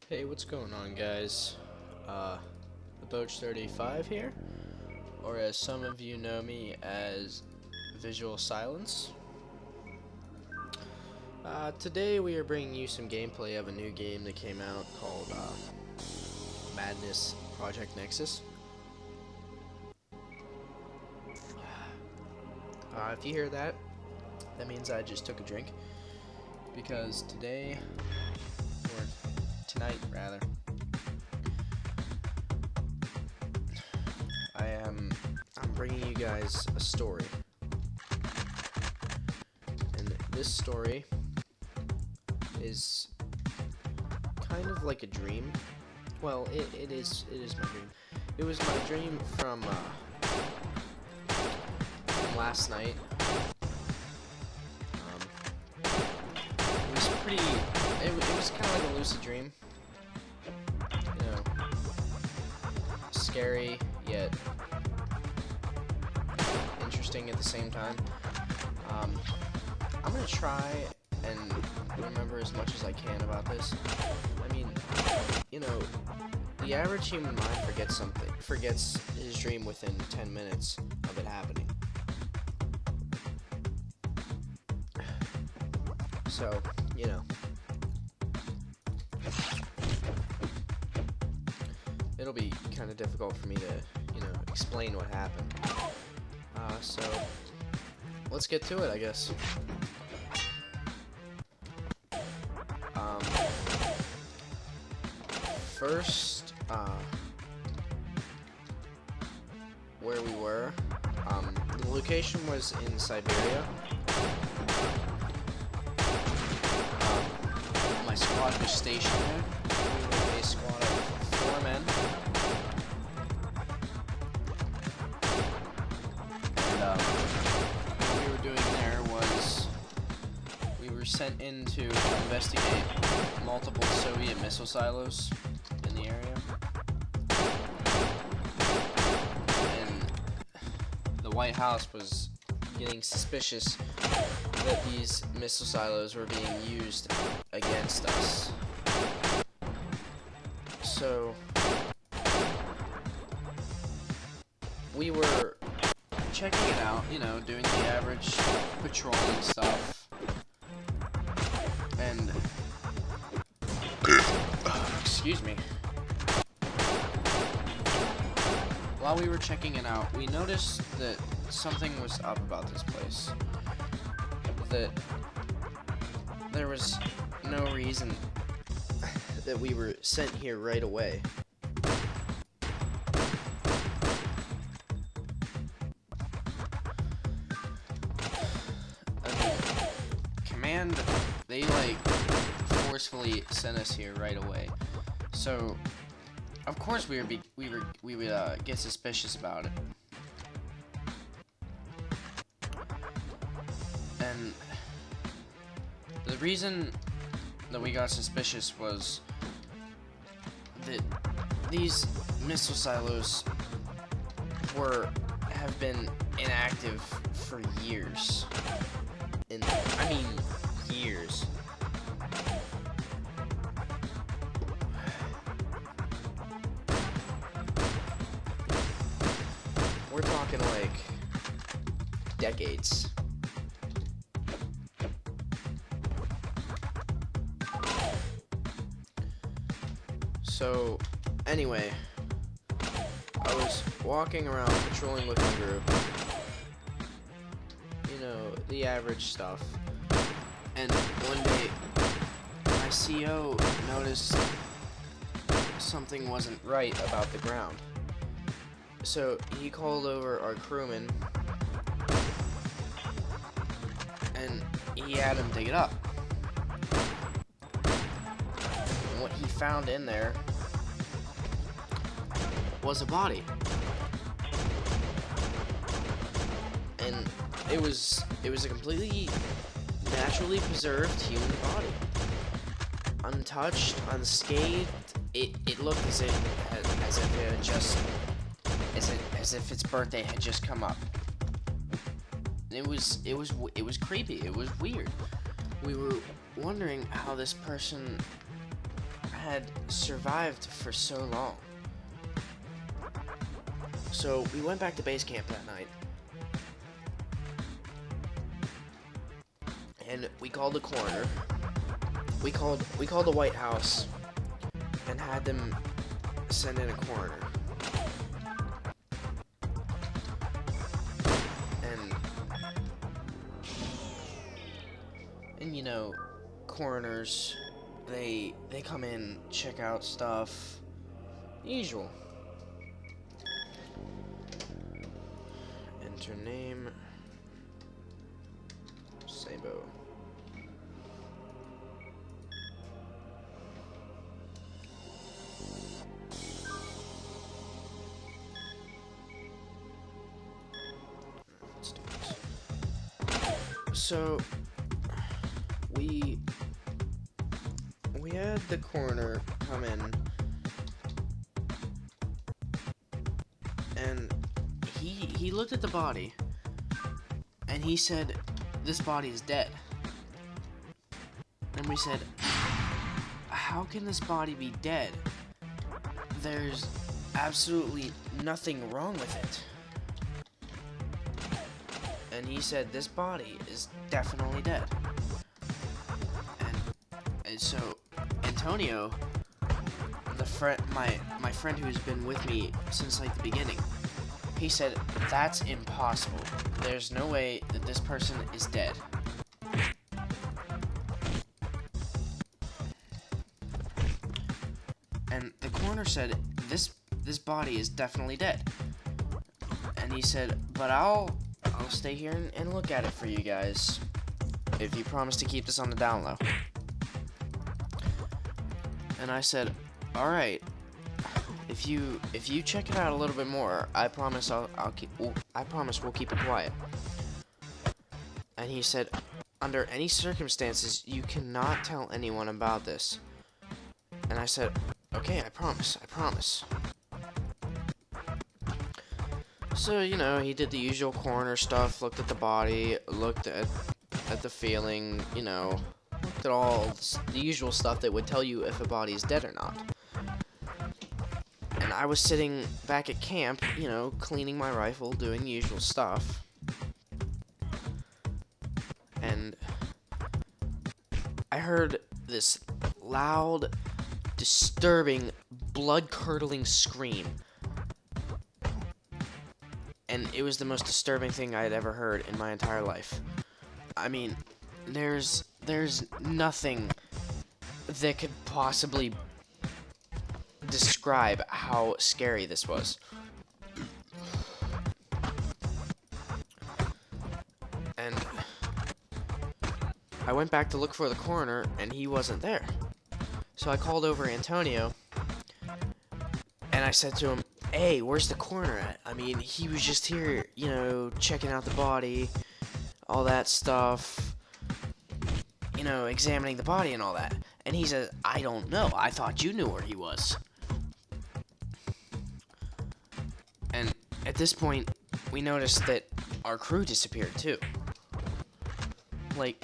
Hey, what's going on, guys? The Boach 35 here, or as some of you know me as Visual Silence. Today we are bringing you some gameplay of a new game that came out called Madness Project Nexus. If you hear that, that means I just took a drink, because today, or tonight rather, I'm bringing you guys a story, and this story is kind of like a dream. Well, it is my dream. It was my dream from last night. It was pretty. It was kind of like a lucid dream. You know, scary yet interesting at the same time. I'm gonna try and remember as much as I can about this. I mean, you know, the average human mind forgets his dream within 10 minutes of it happening. So, you know, it'll be kind of difficult for me to, explain what happened. So, let's get to it, I guess. First, where we were, the location was in Siberia. My squad was stationed there. We were a squad of 4 men. And what we were doing there was we were sent in to investigate multiple Soviet missile silos in the area. And the White House was getting suspicious that these missile silos were being used against us. So we were checking it out, doing the average patrolling stuff. And excuse me. While we were checking it out, we noticed that something was up about this place. That there was no reason that we were sent here right away. I mean, Command, they forcefully sent us here right away. So, of course we would get suspicious about it. And the reason that we got suspicious was that these missile silos have been inactive for years. Years. We're talking decades. So, anyway, I was walking around patrolling with my group. The average stuff. And one day, my CO noticed something wasn't right about the ground. So, he called over our crewman, and he had him dig it up. And what he found in there was a body. And it was a completely naturally preserved human body. Untouched, unscathed. It looked as if it had just as if its birthday had just come up. It was creepy. It was weird. We were wondering how this person had survived for so long. So we went back to base camp that night, and we called the coroner. We called the White House and had them send in a coroner. And you know, coroners, they come in, check out stuff, usual. Enter name, Sabo. Let's do this. So we had the coroner come in, and he looked at the body, and he said, "This body is dead." And we said, "How can this body be dead? There's absolutely nothing wrong with it." And he said, "This body is definitely dead." And so Antonio, my friend who's been with me since like the beginning, he said, "That's impossible. There's no way that this person is dead." And the coroner said, this body is definitely dead." And he said, "But I'll stay here and look at it for you guys if you promise to keep this on the down low." And I said, "All right. If you check it out a little bit more, I promise I promise we'll keep it quiet." And he said, "Under any circumstances, you cannot tell anyone about this." And I said, "Okay, I promise. So, you know, he did the usual coroner stuff, looked at the body, looked at the feeling, you know, looked at all the usual stuff that would tell you if a body is dead or not. And I was sitting back at camp, you know, cleaning my rifle, doing the usual stuff. And I heard this loud, disturbing, blood-curdling scream. And it was the most disturbing thing I had ever heard in my entire life. I mean, there's nothing that could possibly describe how scary this was. And I went back to look for the coroner, and he wasn't there. So I called over Antonio, and I said to him, "Hey, where's the coroner at? I mean, he was just here, you know, checking out the body, all that stuff, you know, examining the body and all that." And he said, "I don't know. I thought you knew where he was." And at this point, we noticed that our crew disappeared too. Like,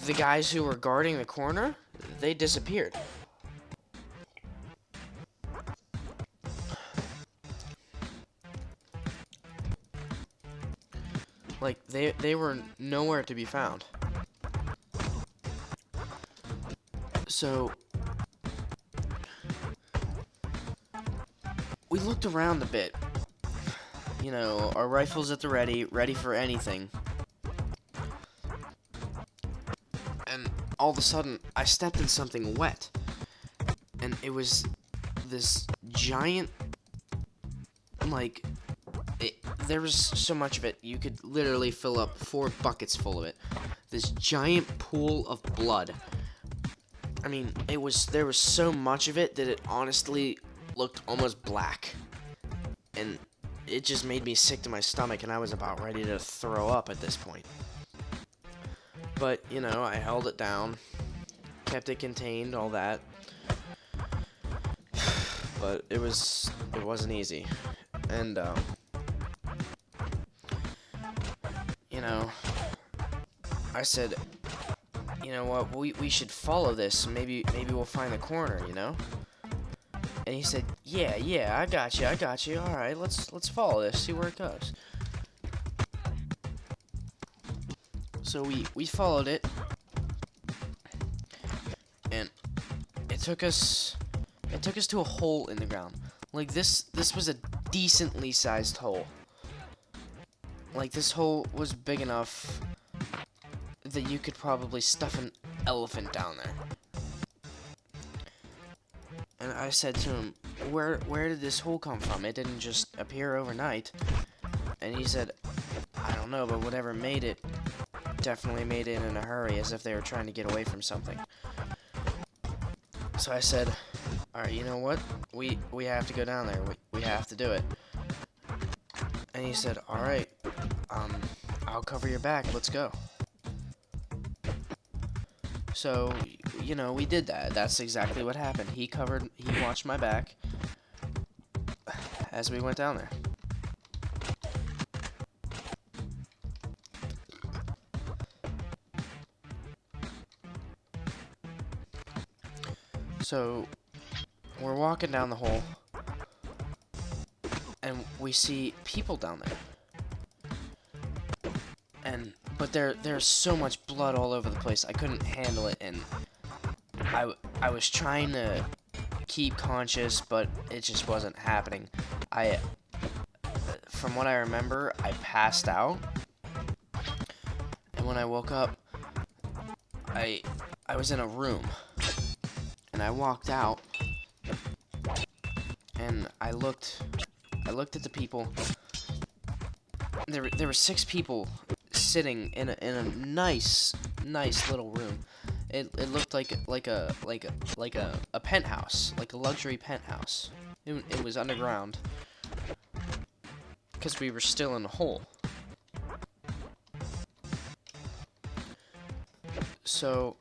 the guys who were guarding the coroner, they disappeared. Like, they were nowhere to be found. So we looked around a bit. You know, our rifles at the ready for anything. And all of a sudden, I stepped in something wet. And it was this giant, like, there was so much of it, you could literally fill up 4 buckets full of it. This giant pool of blood. I mean, there was so much of it that it honestly looked almost black. And it just made me sick to my stomach, and I was about ready to throw up at this point. But, you know, I held it down, kept it contained, all that. But it wasn't easy. And, you know, I said, you know what, we should follow this. Maybe we'll find the corner, you know? And he said, yeah, I got you. All right, let's follow this, see where it goes. So we followed it, and it took us to a hole in the ground. Like this was a decently sized hole. Like this hole was big enough that you could probably stuff an elephant down there. And I said to him, where did this hole come from? It didn't just appear overnight. And he said, I don't know, but whatever made it definitely made it in a hurry, as if they were trying to get away from something. So I said, alright, you know what? We have to go down there. We have to do it. And he said, alright, I'll cover your back. Let's go. So, you know, we did that. That's exactly what happened. He watched my back as we went down there. So, we're walking down the hole, and we see people down there. But there's so much blood all over the place, I couldn't handle it, and I was trying to keep conscious, but it just wasn't happening. From what I remember, I passed out, and when I woke up, I was in a room. And I walked out, and I looked at the people. There were 6 people sitting in a nice little room. It looked like a penthouse, like a luxury penthouse. It was underground because we were still in a hole. So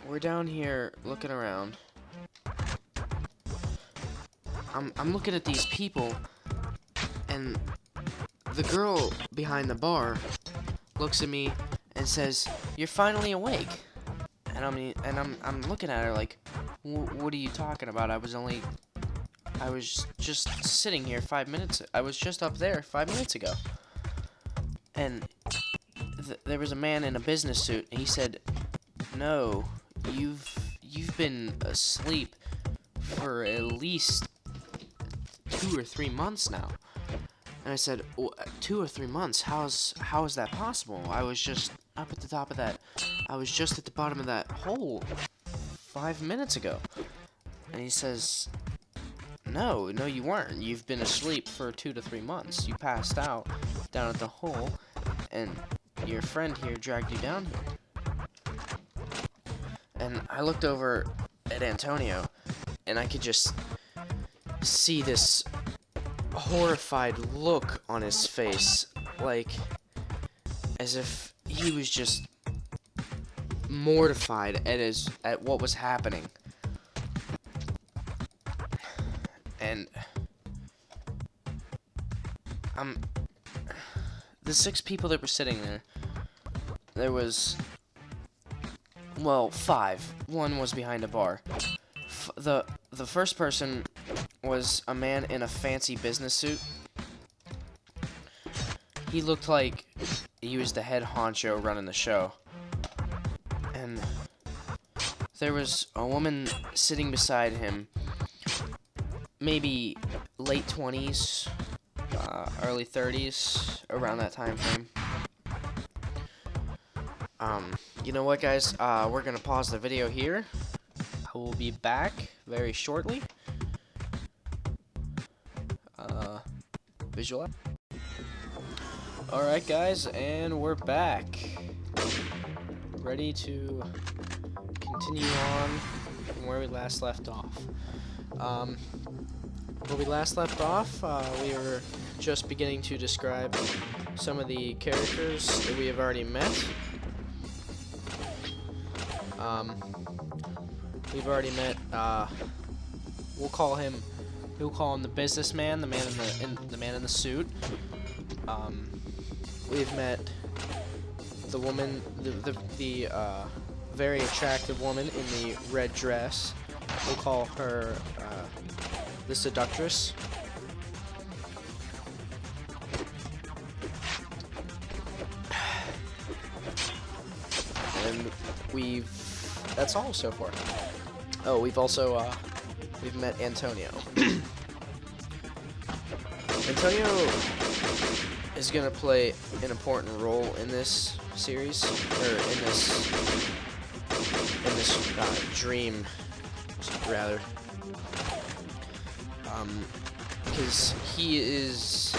we're down here looking around. I'm looking at these people, and the girl behind the bar looks at me and says, "You're finally awake." And I'm looking at her like, "What are you talking about? I was just sitting here 5 minutes. I was just up there 5 minutes ago." And there was a man in a business suit, and he said, "No, you've been asleep for at least 2 or 3 months now." And I said, 2 or 3 months? How is that possible? I was just up at the top of that. I was just at the bottom of that hole 5 minutes ago. And he says, No, you weren't. You've been asleep for 2 to 3 months. You passed out down at the hole, and your friend here dragged you down here. And I looked over at Antonio, and I could just see this horrified look on his face, like as if he was just mortified at what was happening. And the 6 people that were sitting there was, well, 5. One was behind a bar. The first person was a man in a fancy business suit. He looked like he was the head honcho running the show. And there was a woman sitting beside him, maybe late 20s, early 30s, around that time frame. You know what, guys? We're gonna pause the video here. I will be back very shortly. Visual. Alright, guys, and we're back. Ready to continue on from where we last left off. Where we last left off, we were just beginning to describe some of the characters that we have already met. We've already met, we'll call him the businessman, the man in the suit. We've met the woman, the very attractive woman in the red dress. We'll call her the seductress. And that's all so far. Oh, we've also, we've met Antonio. Antonio is going to play an important role in this series, or in this dream, rather. Because he is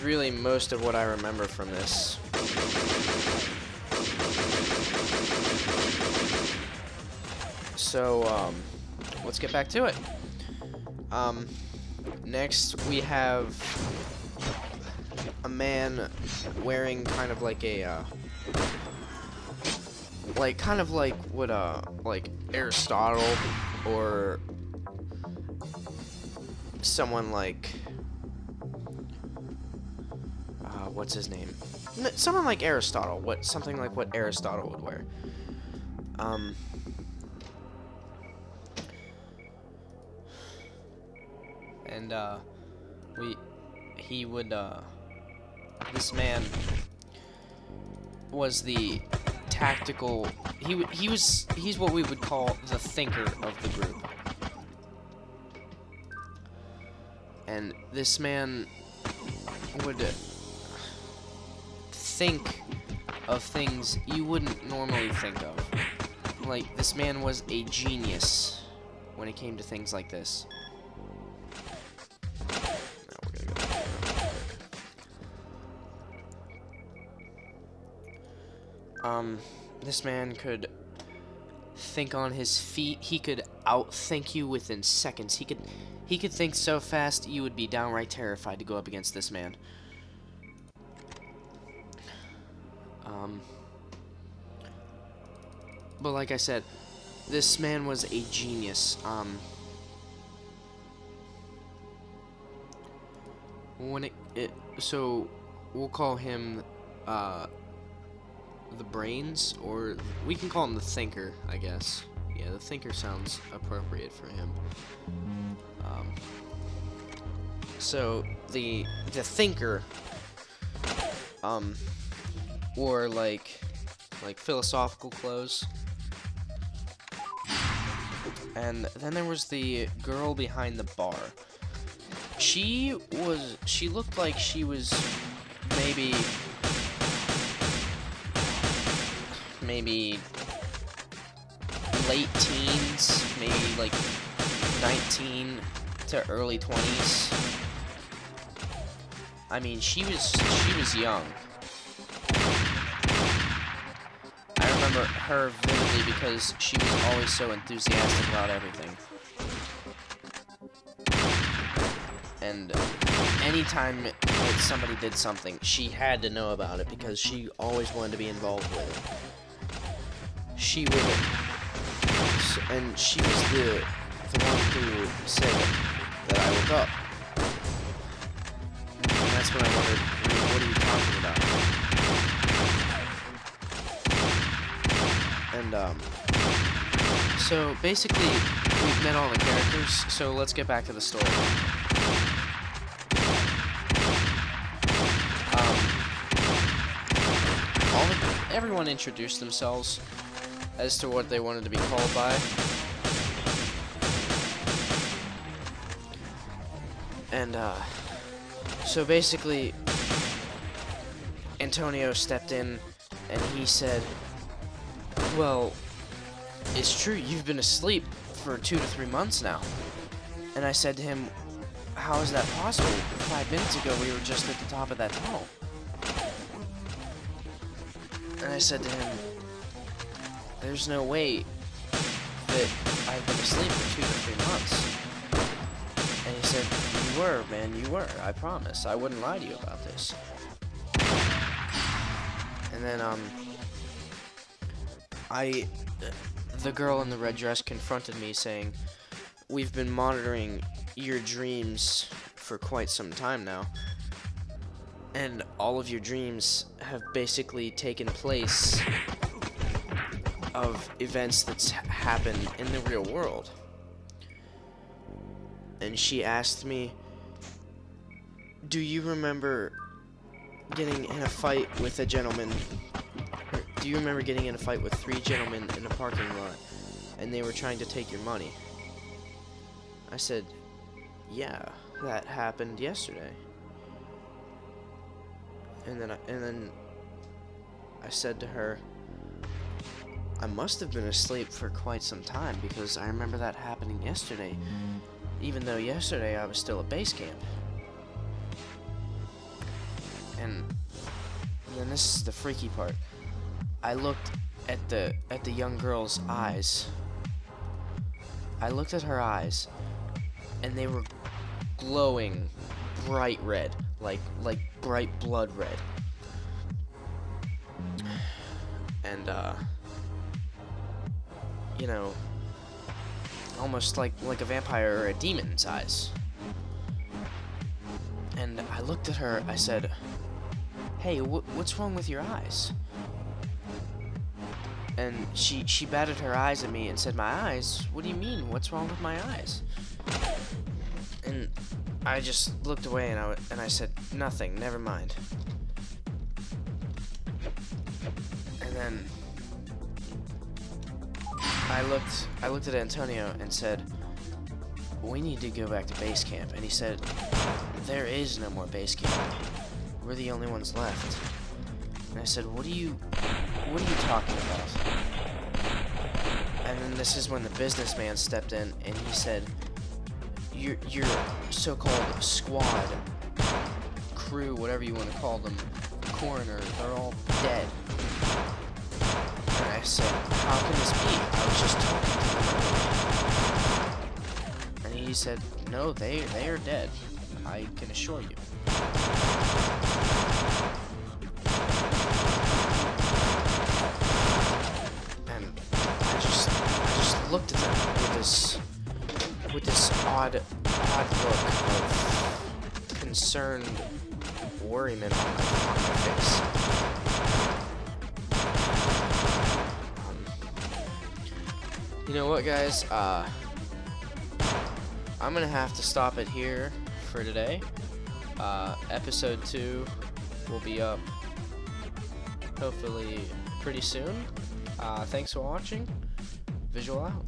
really most of what I remember from this. So, let's get back to it. Next we have a man wearing kind of like a, kind of like what, like Aristotle or someone like, what's his name? Someone like Aristotle. Something like what Aristotle would wear. And this man was the tactical, he's what we would call the thinker of the group. And this man would think of things you wouldn't normally think of. Like, this man was a genius when it came to things like this. This man could think on his feet. He could outthink you within seconds. He could think so fast you would be downright terrified to go up against this man. But like I said, this man was a genius. So we'll call him the brains, or we can call him the thinker, I guess. Yeah, the thinker sounds appropriate for him. So the thinker wore like philosophical clothes. And then there was the girl behind the bar. She looked like she was maybe late teens, maybe like 19 to early 20s. I mean, she was young. I remember her vividly because she was always so enthusiastic about everything. And anytime that somebody did something, she had to know about it because she always wanted to be involved with it. She would, and she was the one who said that I woke up. And that's when I wondered, what are you talking about? And, so basically, we've met all the characters, so let's get back to the story. Everyone introduced themselves as to what they wanted to be called by. And, so basically, Antonio stepped in and he said, well, it's true, you've been asleep for 2 to 3 months now. And I said to him, how is that possible? 5 minutes ago we were just at the top of that tunnel. And I said to him, there's no way that I've been asleep for 2 to 3 months. And he said, you were, man, you were. I promise. I wouldn't lie to you about this. And then, the girl in the red dress confronted me saying, we've been monitoring your dreams for quite some time now. and all of your dreams have basically taken place of events that's happened in the real world. And she asked me, do you remember getting in a fight with a gentleman? Or do you remember getting in a fight with 3 gentlemen in a parking lot, and they were trying to take your money? I said, yeah, that happened yesterday. And then I said to her, I must have been asleep for quite some time, because I remember that happening yesterday, even though yesterday I was still at base camp. And then this is the freaky part. I looked at the young girl's eyes. I looked at her eyes, and they were glowing bright red, like bright blood red. And you know, almost like a vampire or a demon's eyes. And I looked at her, I said, hey, what's wrong with your eyes? And she batted her eyes at me and said, my eyes? What do you mean? What's wrong with my eyes? And I just looked away and I said, nothing, never mind. And then I looked at Antonio and said, we need to go back to base camp. And he said, there is no more base camp. We're the only ones left. And I said, what are you talking about? And then this is when the businessman stepped in and he said, your so-called squad, crew, whatever you want to call them, coroner, they're all dead. And I said, how can this be? I was just talking to them. And he said, no, they are dead. I can assure you. And I just looked at them with this odd look of concerned worriment on my face. You know what, guys? I'm gonna have to stop it here for today. Episode 2 will be up hopefully pretty soon. Thanks for watching. Visual out.